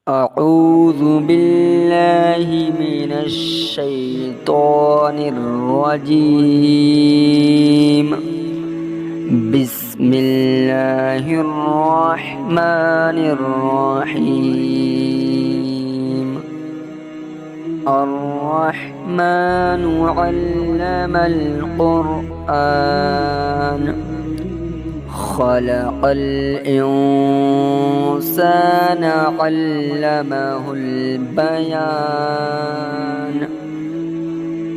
أعوذ بالله من الشيطان الرجيم. بسم الله الرحمن الرحيم. الرحمن علم القرآن خلق الإنسان علمه البيان.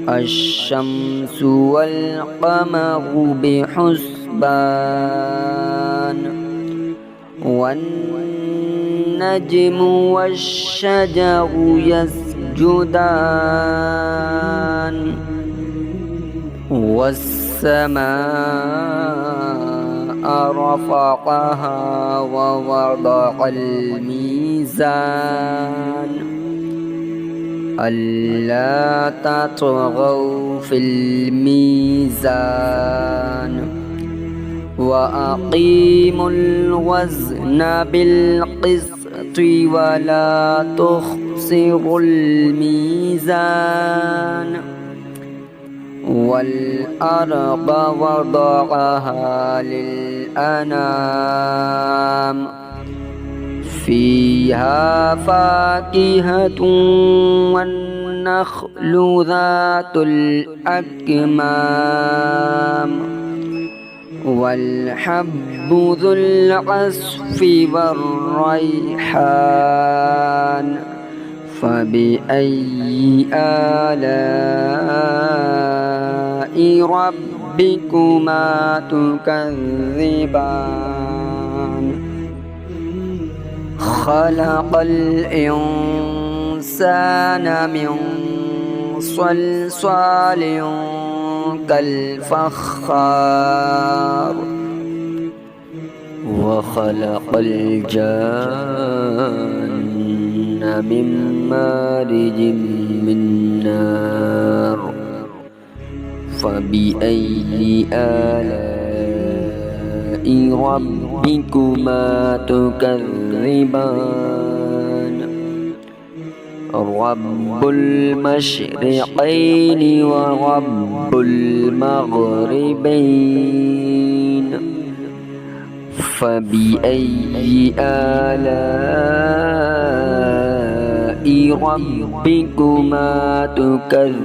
الشمس والقمر بحسبان والنجم والشجر يسجدان والسماء رفعها ووضع الميزان ألا تطغوا في الميزان وأقيموا الوزن بالقسط ولا تخسروا الميزان. والأرض وضعها للأنام فيها فاكهة والنخل ذات الأكمام والحب ذو العصف والريحان. فبأي آلاء ربكما تكذبان. خلق الإنسان من صلصال كالفخار وخلق الجان من مارج من نار. فبأي آلاء ربكما تكذبان. رب المشرقين ورب المغربين. فبأي آلاء ربكما تكذبان.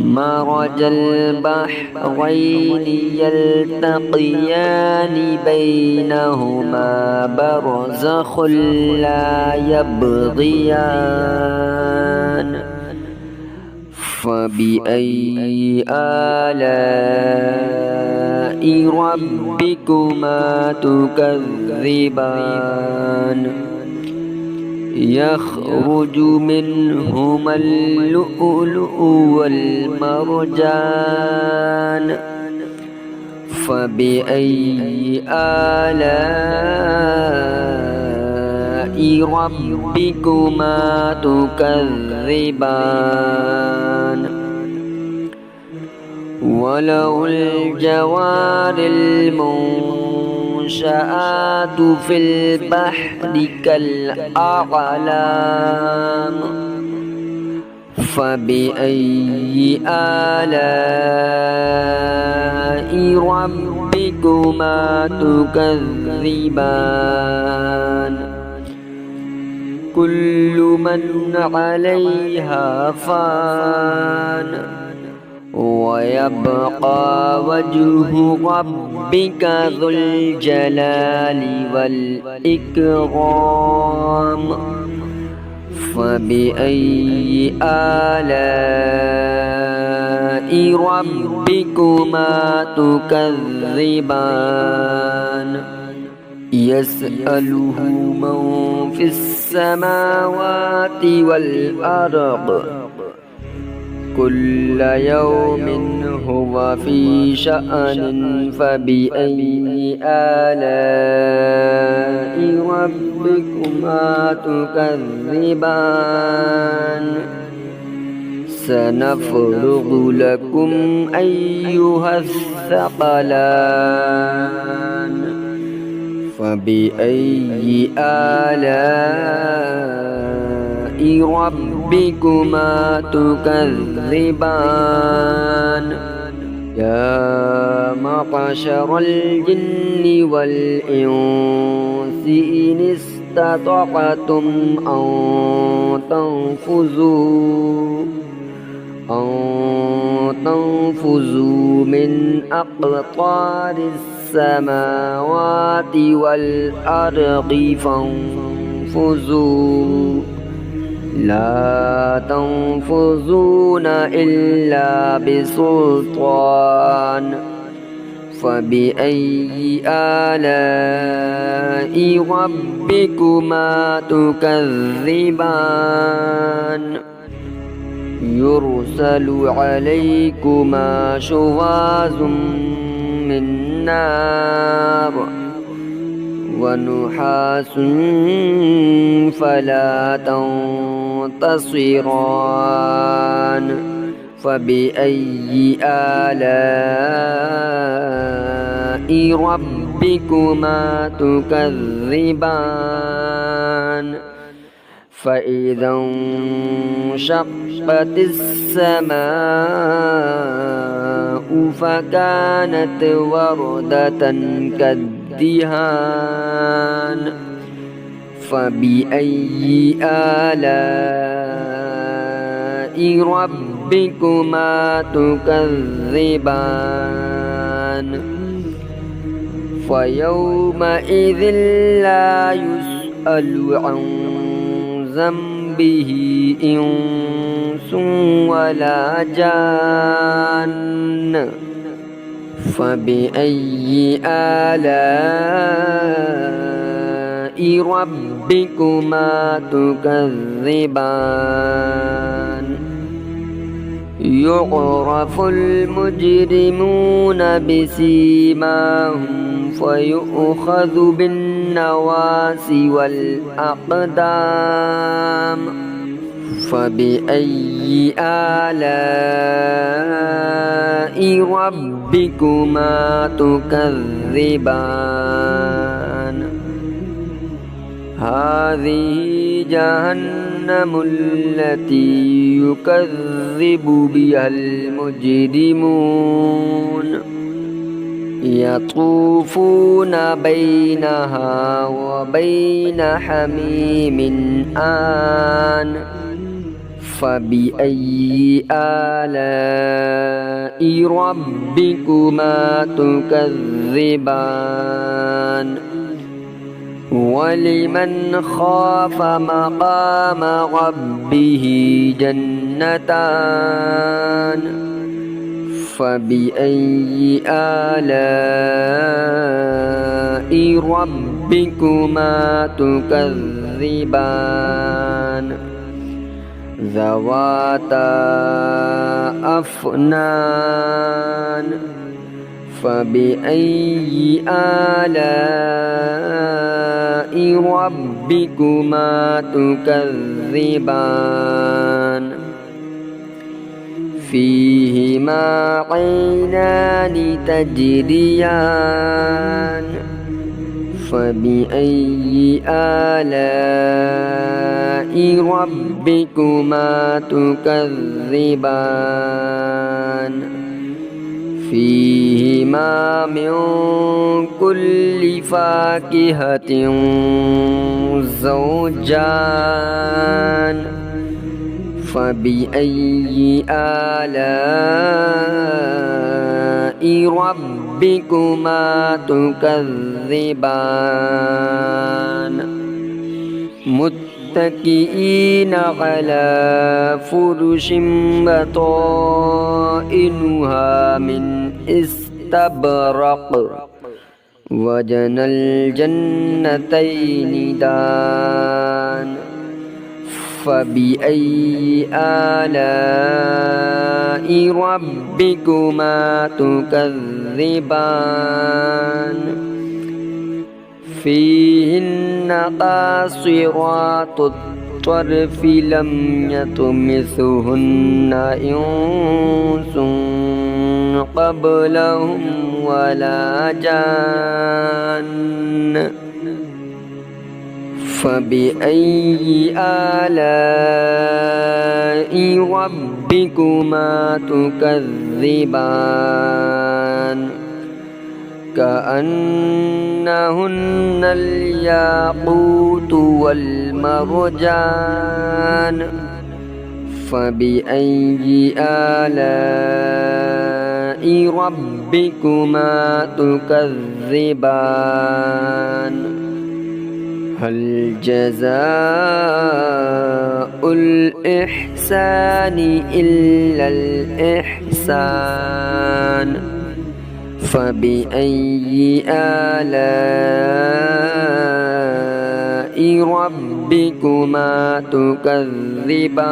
مرج البحرين يلتقيان بينهما برزخ لا يبغيان. فبأي آلاء ربكما تكذبان. يخرج منهما اللؤلؤ والمرجان. فبأي آلاء ربكما تكذبان. وله الجوار المنشآت في البحر كالأعلام. فبأي آلاء ربكما تكذبان. كل من عليها فان ويبقى وجه ربك ذو الجلال والإكرام. فبأي آلاء ربكما تكذبان. يسأله من في السماوات والأرض كل يوم هو في شأن. فبأي آلاء ربكما تكذبان. سنفرغ لكم أيها الثقلان فبأي آلاء ربكما تكذبان يا معشر الجن والإنس إن استطعتم أن تنفذوا من أقطار السماوات والأرض فانفذوا لا تنفذون إلا بسلطان فبأي آلاء ربكما تكذبان يرسل عليكما شواظ من نار ونحاس فلا تنتصران فبأي آلاء ربكما تكذبان فإذا انشقت السماء فكانت وردة كالدهان فبأي آلاء ربكما تكذبان فيومئذ لا يسأل عن ذنبه إنس ولا جان فبأي آلاء ربكما تكذبان يعرف المجرمون بسيماهم فيؤخذ بالنواصي والأقدام فبأي آلاء ربكما تكذبان هذه جهنم التي يكذب بها المجرمون يطوفون بينها وبين حميم آن فبأي آلاء ربكما تكذبان ولمن خاف مقام ربه جنتان فبأي آلاء ربكما تكذبان ذواتا أفنان فبأي آلاء ربكما تكذبان فيهما عينان تجريان فبأي آلاء ربكما تكذبان فيهما من كل فاكهة زوجان فبأي آلاء ربكما تكذبان متكئين على فرش بطائنها من استبرق وجنى الجنتين دان فبأي آلاء ربكما تكذبان فيهن قاصرات الطرف لم يطمثهن إنس قبلهم ولا جان فبأي آلاء ربكما تكذبان كأنهن الياقوت والمرجان فبأي آلاء ربكما تكذبان هل جزاء الإحسان إلا الإحسان فبأي آلاء ربكما تكذبان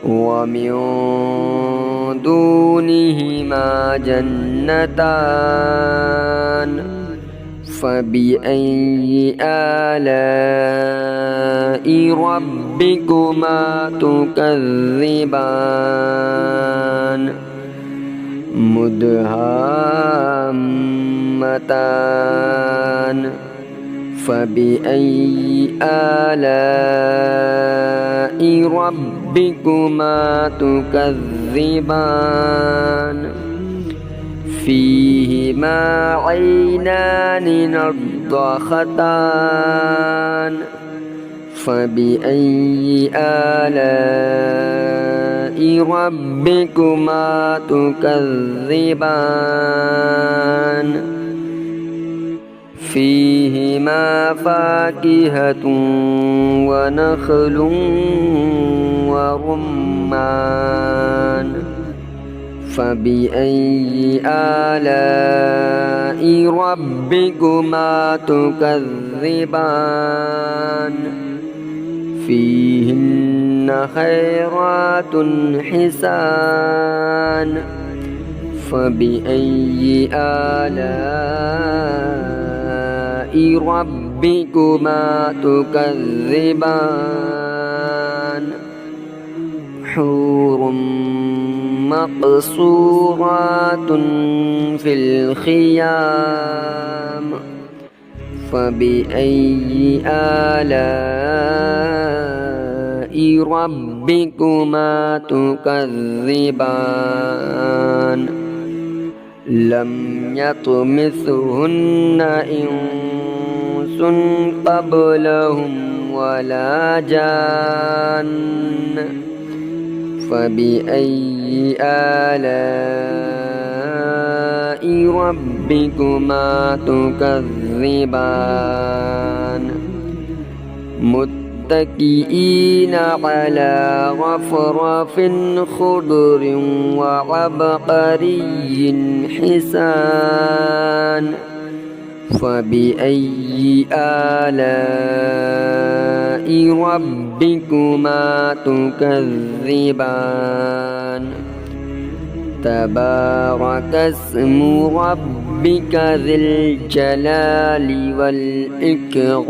ومن دونهما جنتان فبأي آلاء ربكما تكذبان مدهامتان فبأي آلاء ربكما تكذبان فيهما عينان نضاختان فبأي آلاء ربكما تكذبان فيهما فاكهة ونخل ورمان فبأي آلاء ربكما تكذبان فيهن خيرات حسان فبأي آلاء ربكما تكذبان حور مقصورات في الخيام فبأي آلاء ربكما تكذبان لم يطمثهن إنس قبلهم ولا جان فبأي آلاء ربكما تكذبان متكئين على رفرف خضر وعبقري حسان فبأي آلاء ربكما تكذبان تبارك اسم ربك ذي الجلال والإكرام